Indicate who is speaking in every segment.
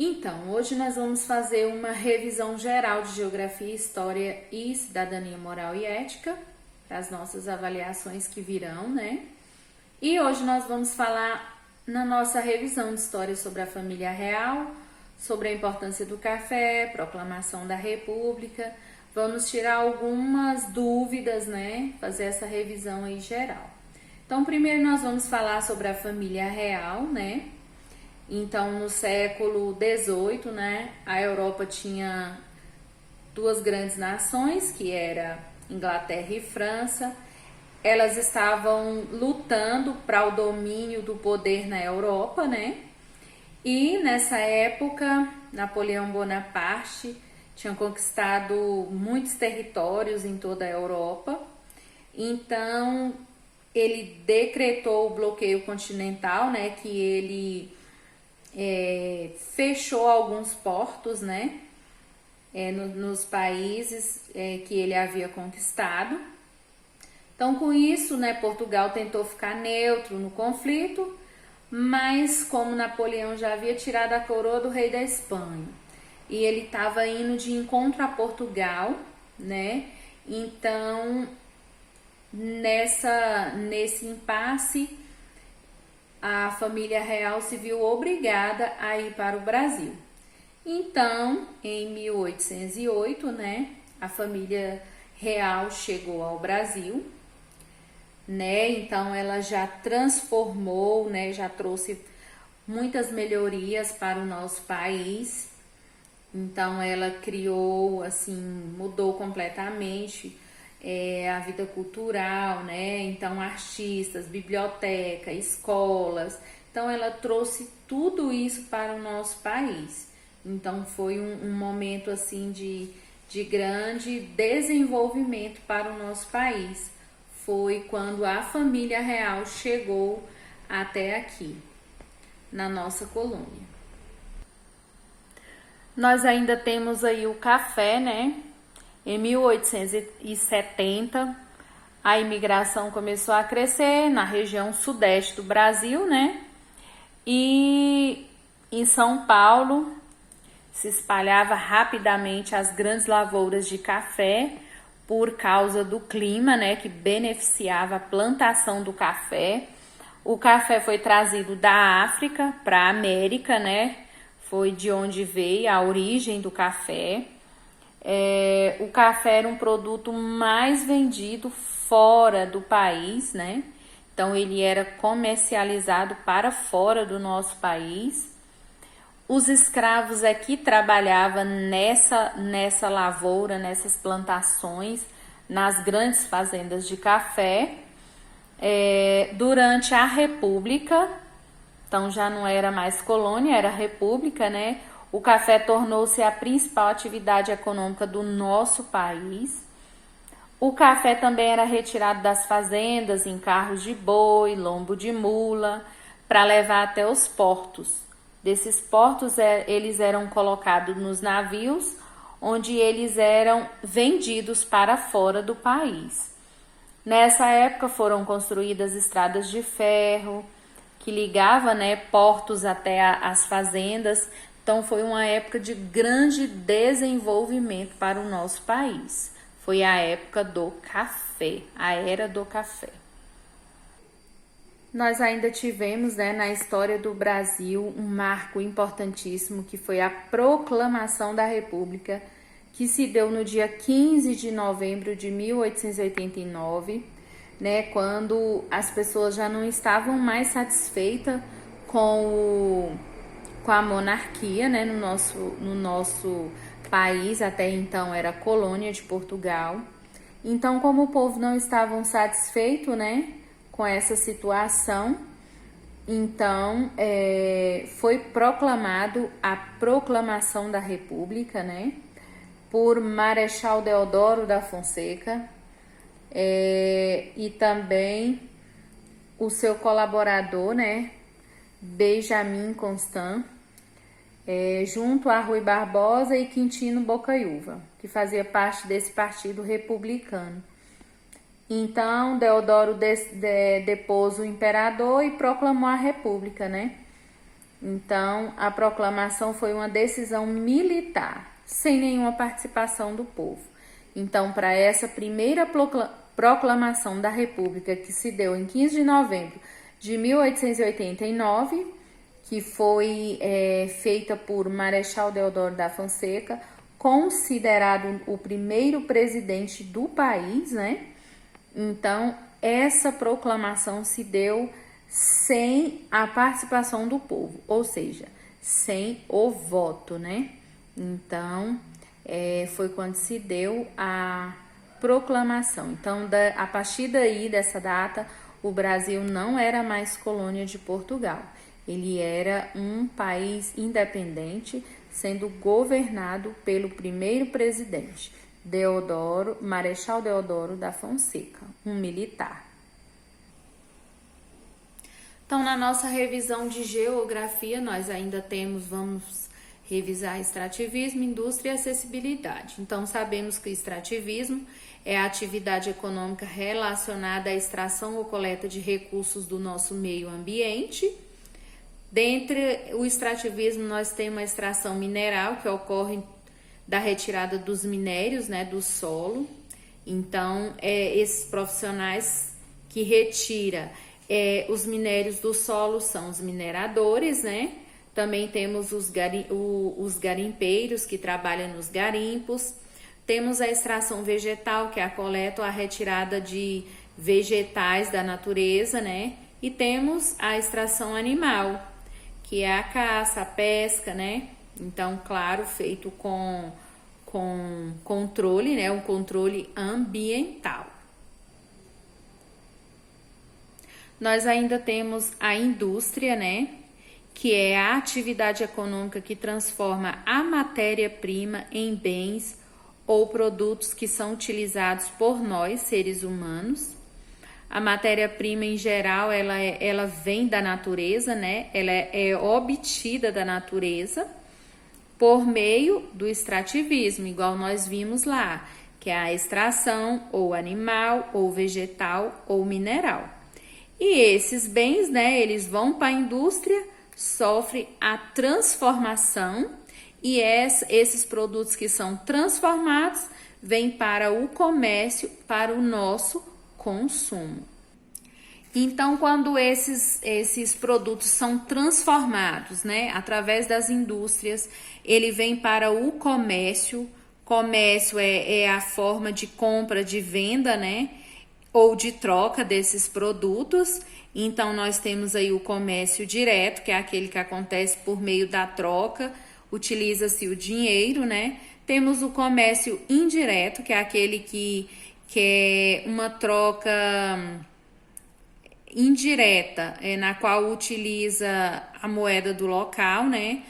Speaker 1: Então, hoje nós vamos fazer uma revisão geral de Geografia, História e Cidadania Moral e Ética, para as nossas avaliações que virão, né? E hoje nós vamos falar na nossa revisão de história sobre a família real, sobre a importância do café, proclamação da República. Vamos tirar algumas dúvidas, né? Fazer essa revisão aí geral. Então, primeiro nós vamos falar sobre a família real, né? Então, no século XVIII, né, a Europa tinha duas grandes nações, que era Inglaterra e França. Elas estavam lutando para o domínio do poder na Europa, né? E nessa época, Napoleão Bonaparte tinha conquistado muitos territórios em toda a Europa. Então, ele decretou o bloqueio continental, né, que ele fechou alguns portos, né, nos países que ele havia conquistado. Então, com isso, né, Portugal tentou ficar neutro no conflito, mas como Napoleão já havia tirado a coroa do rei da Espanha e ele estava indo de encontro a Portugal, né, então nesse impasse a família real se viu obrigada a ir para o Brasil. Então, em 1808, né, a família real chegou ao Brasil, né? Então ela já transformou, né, já trouxe muitas melhorias para o nosso país. Então ela criou, assim, mudou completamente a vida cultural, né? Então, artistas, biblioteca, escolas. Então, ela trouxe tudo isso para o nosso país. Então, foi um momento, assim, de grande desenvolvimento para o nosso país. Foi quando a família real chegou até aqui, na nossa colônia. Nós ainda temos aí o café, né? Em 1870, a imigração começou a crescer na região sudeste do Brasil, né? E em São Paulo se espalhava rapidamente as grandes lavouras de café por causa do clima, né? Que beneficiava a plantação do café. O café foi trazido da África para a América, né? Foi de onde veio a origem do café. O café era um produto mais vendido fora do país, né? Então ele era comercializado para fora do nosso país. Os escravos aqui trabalhavam nessa lavoura, nessas plantações, nas grandes fazendas de café. Durante a República, então já não era mais colônia, era república, né? O café tornou-se a principal atividade econômica do nosso país. O café também era retirado das fazendas em carros de boi, lombo de mula, para levar até os portos. Desses portos, eles eram colocados nos navios, onde eles eram vendidos para fora do país. Nessa época foram construídas estradas de ferro, que ligava, né, portos até as fazendas. Então, foi uma época de grande desenvolvimento para o nosso país. Foi a época do café, a era do café. Nós ainda tivemos, né, na história do Brasil um marco importantíssimo, que foi a proclamação da República, que se deu no dia 15 de novembro de 1889, né, quando as pessoas já não estavam mais satisfeitas com a monarquia, né, no nosso país. Até então era colônia de Portugal. Então, como o povo não estava satisfeito, né, com essa situação, então foi proclamado a proclamação da República, né, por Marechal Deodoro da Fonseca, e também o seu colaborador, né, Benjamin Constant, junto a Rui Barbosa e Quintino Bocaiúva, que fazia parte desse partido republicano. Então, Deodoro depôs o imperador e proclamou a república, né? Então, a proclamação foi uma decisão militar, sem nenhuma participação do povo. Então, para essa primeira proclamação da República, que se deu em 15 de novembro de 1889, que foi feita por Marechal Deodoro da Fonseca, considerado o primeiro presidente do país, né? Então, essa proclamação se deu sem a participação do povo, ou seja, sem o voto, né? Então, foi quando se deu a proclamação. Então, a partir daí, dessa data, o Brasil não era mais colônia de Portugal. Ele era um país independente, sendo governado pelo primeiro presidente, Marechal Deodoro da Fonseca, um militar. Então, na nossa revisão de geografia, nós ainda vamos revisar extrativismo, indústria e acessibilidade. Então, sabemos que o extrativismo é a atividade econômica relacionada à extração ou coleta de recursos do nosso meio ambiente. Dentre o extrativismo, nós temos a extração mineral, que ocorre da retirada dos minérios, né, do solo. Então, esses profissionais que retiram os minérios do solo são os mineradores, né? Também temos os garimpeiros que trabalham nos garimpos. Temos a extração vegetal, que é a coleta ou a retirada de vegetais da natureza, né? E temos a extração animal, que é a caça, a pesca, né? Então, claro, feito com controle, né? Um controle ambiental. Nós ainda temos a indústria, né? Que é a atividade econômica que transforma a matéria-prima em bens ou produtos que são utilizados por nós, seres humanos. A matéria-prima, em geral, ela vem da natureza, né? Ela é obtida da natureza por meio do extrativismo, igual nós vimos lá, que é a extração ou animal, ou vegetal, ou mineral. E esses bens, né, eles vão para a indústria, sofrem a transformação e esses produtos que são transformados vêm para o comércio, para o nosso consumo. Então, quando esses produtos são transformados, né, através das indústrias, ele vem para o comércio. Comércio é a forma de compra, de venda, né, ou de troca desses produtos. Então, nós temos aí o comércio direto, que é aquele que acontece por meio da troca, utiliza-se o dinheiro, né? Temos o comércio indireto, que é aquele que é uma troca indireta, na qual utiliza a moeda do local, né?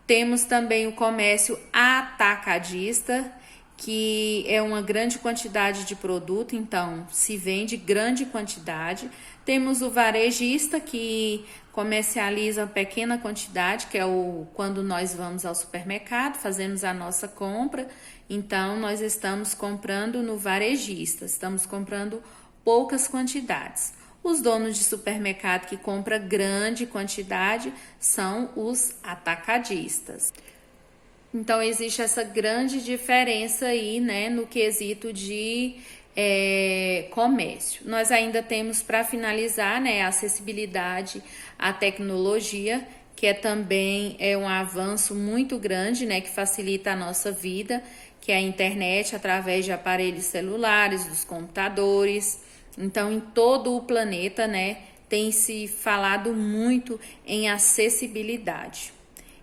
Speaker 1: Temos também o comércio atacadista, que é uma grande quantidade de produto, então se vende grande quantidade. Temos o varejista, que comercializa pequena quantidade, que é quando nós vamos ao supermercado, fazemos a nossa compra, então nós estamos comprando no varejista, estamos comprando poucas quantidades. Os donos de supermercado que compram grande quantidade são os atacadistas. Então, existe essa grande diferença aí, né, no quesito de comércio. Nós ainda temos, para finalizar, né, a acessibilidade à tecnologia, que também é um avanço muito grande, né, que facilita a nossa vida, que é a internet através de aparelhos celulares, dos computadores. Então, em todo o planeta, né, tem se falado muito em acessibilidade.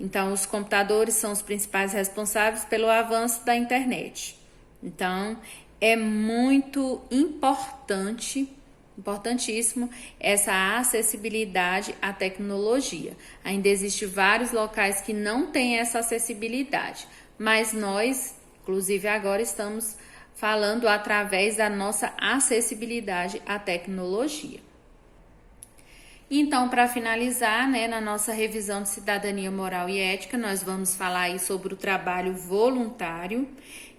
Speaker 1: Então, os computadores são os principais responsáveis pelo avanço da internet. Então, é muito importantíssimo essa acessibilidade à tecnologia. Ainda existem vários locais que não têm essa acessibilidade, mas nós, inclusive agora, estamos falando através da nossa acessibilidade à tecnologia. Então, para finalizar, né, na nossa revisão de cidadania moral e ética, nós vamos falar aí sobre o trabalho voluntário,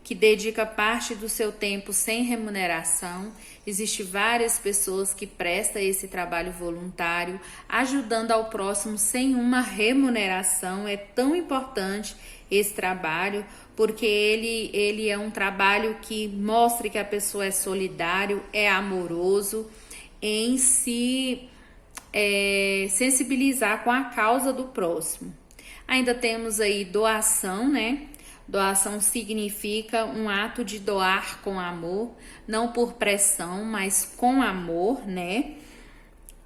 Speaker 1: que dedica parte do seu tempo sem remuneração. Existem várias pessoas que prestam esse trabalho voluntário, ajudando ao próximo sem uma remuneração. É tão importante esse trabalho, porque ele é um trabalho que mostra que a pessoa é solidário, é amoroso, em si sensibilizar com a causa do próximo. Ainda temos aí doação, né? Doação significa um ato de doar com amor, não por pressão, mas com amor, né?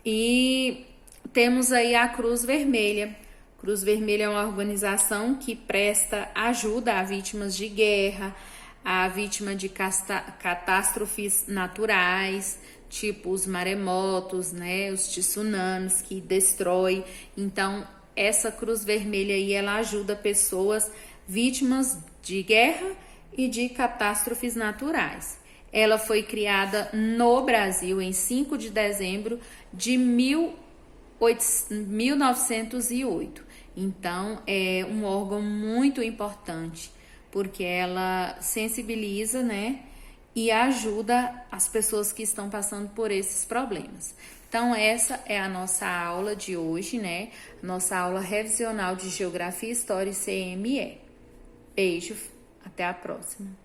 Speaker 1: E temos aí a Cruz Vermelha. Cruz Vermelha é uma organização que presta ajuda a vítimas de guerra, a vítima de catástrofes naturais, tipo os maremotos, né, os tsunamis que destrói. Então, essa Cruz Vermelha aí, ela ajuda pessoas vítimas de guerra e de catástrofes naturais. Ela foi criada no Brasil em 5 de dezembro de 1908. Então, é um órgão muito importante, porque ela sensibiliza, né, e ajuda as pessoas que estão passando por esses problemas. Então, essa é a nossa aula de hoje, né? Nossa aula revisional de Geografia, História e CME. Beijo, até a próxima.